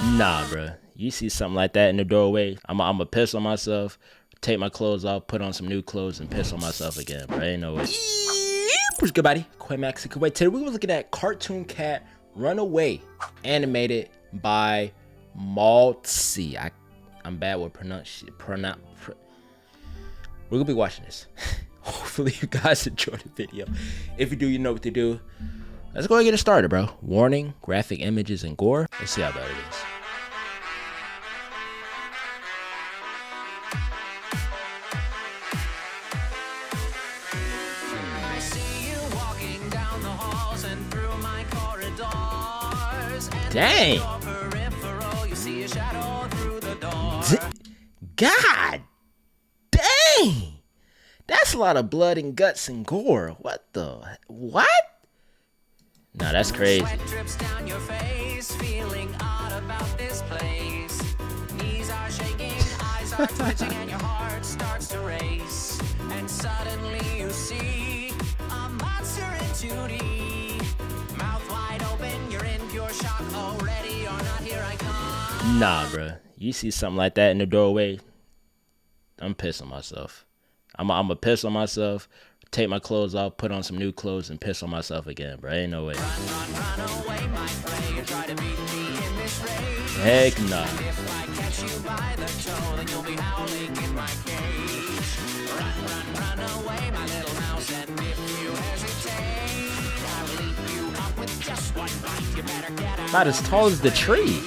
Nah, bro. You see something like that in the doorway, I'ma piss on myself, take my clothes off, put on some new clothes, and piss on myself again, bro. Ain't no way. What's good, buddy? Quay today we were looking at Cartoon Cat Runaway, animated by Mautzi. I'm bad with We're gonna be watching this. Hopefully you guys enjoy the video. If you do, you know what to do. Let's go ahead and get it started, bro. Warning, graphic images and gore. Let's see how bad it is. I see you walking down the halls and through my corridors. And Dang. your peripheral, you see a shadow through the door. God dang. That's a lot of blood and guts and gore. What? Nah, that's crazy. Sweat drips down your face, feeling odd about this place. Knees are shaking, eyes are twitching, and your heart starts to race. And suddenly you see a monster in 2D. Mouth wide open, you're in pure shock. Already or not, here I come. Nah, bro. You see something like that in the doorway, I'm pissing myself. I'ma piss on myself, take my clothes off, put on some new clothes, and piss on myself again, bro. Ain't no way. Run away, my prey. You try to beat me in this race. Heck nah. If I catch you by the toe, then you'll be howling in my cage. Run away, my little mouse, and if you hesitate, I'll leap you up with just one bite. You better get out. About as tall as the tree.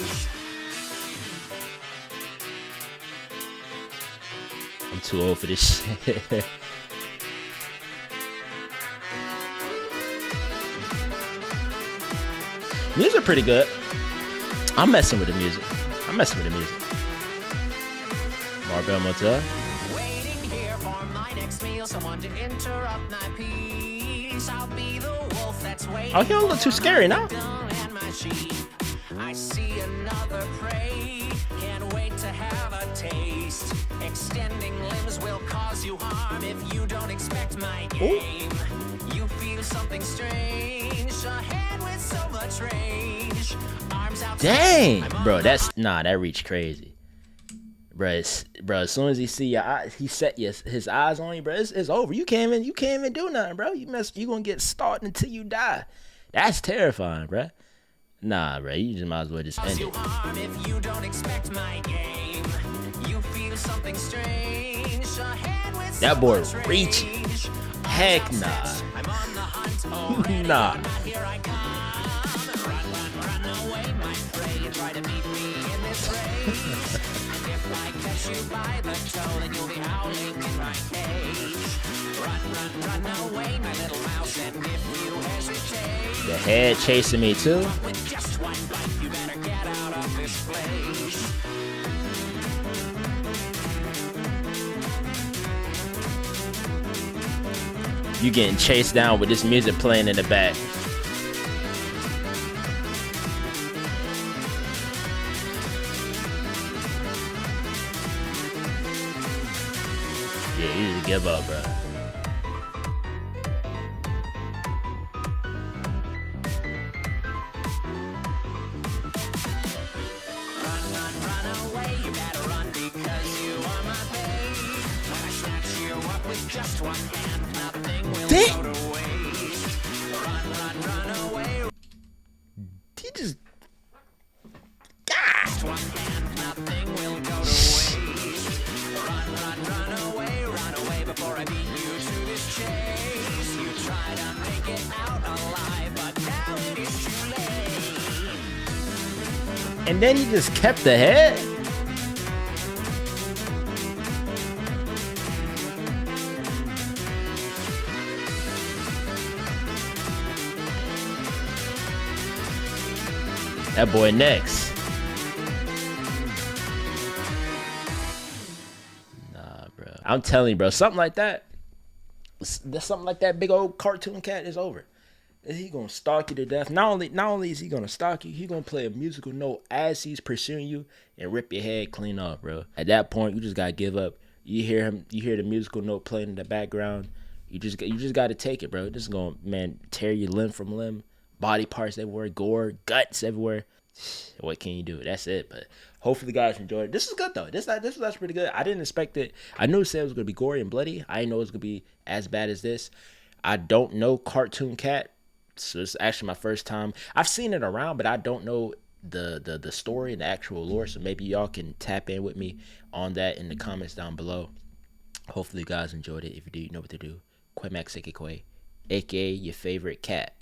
I'm too old for this shit. Music pretty good. I'm messing with the music. Marbell Motel. Waiting here for my next meal, someone to interrupt my peace. I'll be the wolf that's waiting. Oh, he don't look too scary now. And my sheep. I see another prey. Can't wait to have a taste. Extending limbs will cause you harm if you don't expect my game. You feel something strange. A hand with so much range. Arms out. Dang, bro, that reached crazy. Bro, as soon as he see your eyes, he set his eyes on you, bro. It's over. You can't even do nothing, bro. You gonna get stalked until you die. That's terrifying, bro. Nah, bro, you just might as well just end it. If you don't expect my game, you feel something strange. A hand with That so boy much reach. range. Heck nah. I'm on the hunt already. Nah. Here I come. Run away, my prey. You try to beat me in this race. And if I catch you by the toe, then you'll be howling in my cage. Run away, my little mouse. And if you hesitate, The head chasing me too. with just one bite, you better get out of this place. You getting chased down with this music playing in the back. Yeah, you just give up, bro. Run away, you better run because you are my babe. When I snatch you up with just one hand, nothing will Damn. go to waste. Run away, He just just one hand, nothing will go to waste. Run away before I beat you to this chase. You try to make it out alive, but now it is too late. and then he just kept the head. That boy next. Nah, bro. I'm telling you, bro. Something like that. Big old cartoon cat is over. He gonna stalk you to death. Not only is he gonna stalk you, he gonna play a musical note as he's pursuing you and rip your head clean off, bro. At that point, you just gotta give up. You hear the musical note playing in the background. You just gotta take it, bro. This is gonna tear you limb from limb, body parts everywhere, gore, guts everywhere. what can you do? That's it. But hopefully, you guys enjoyed it. This is good though. This was pretty good. I didn't expect it. I knew it was gonna be gory and bloody. I didn't know it was gonna be as bad as this. I don't know Cartoon Cat, so it's actually my first time. I've seen it around, but I don't know the story and the actual lore. So maybe y'all can tap in with me on that in the comments down below. Hopefully, you guys enjoyed it. If you do, you know what to do. Quemax Sekekwe, aka your favorite cat.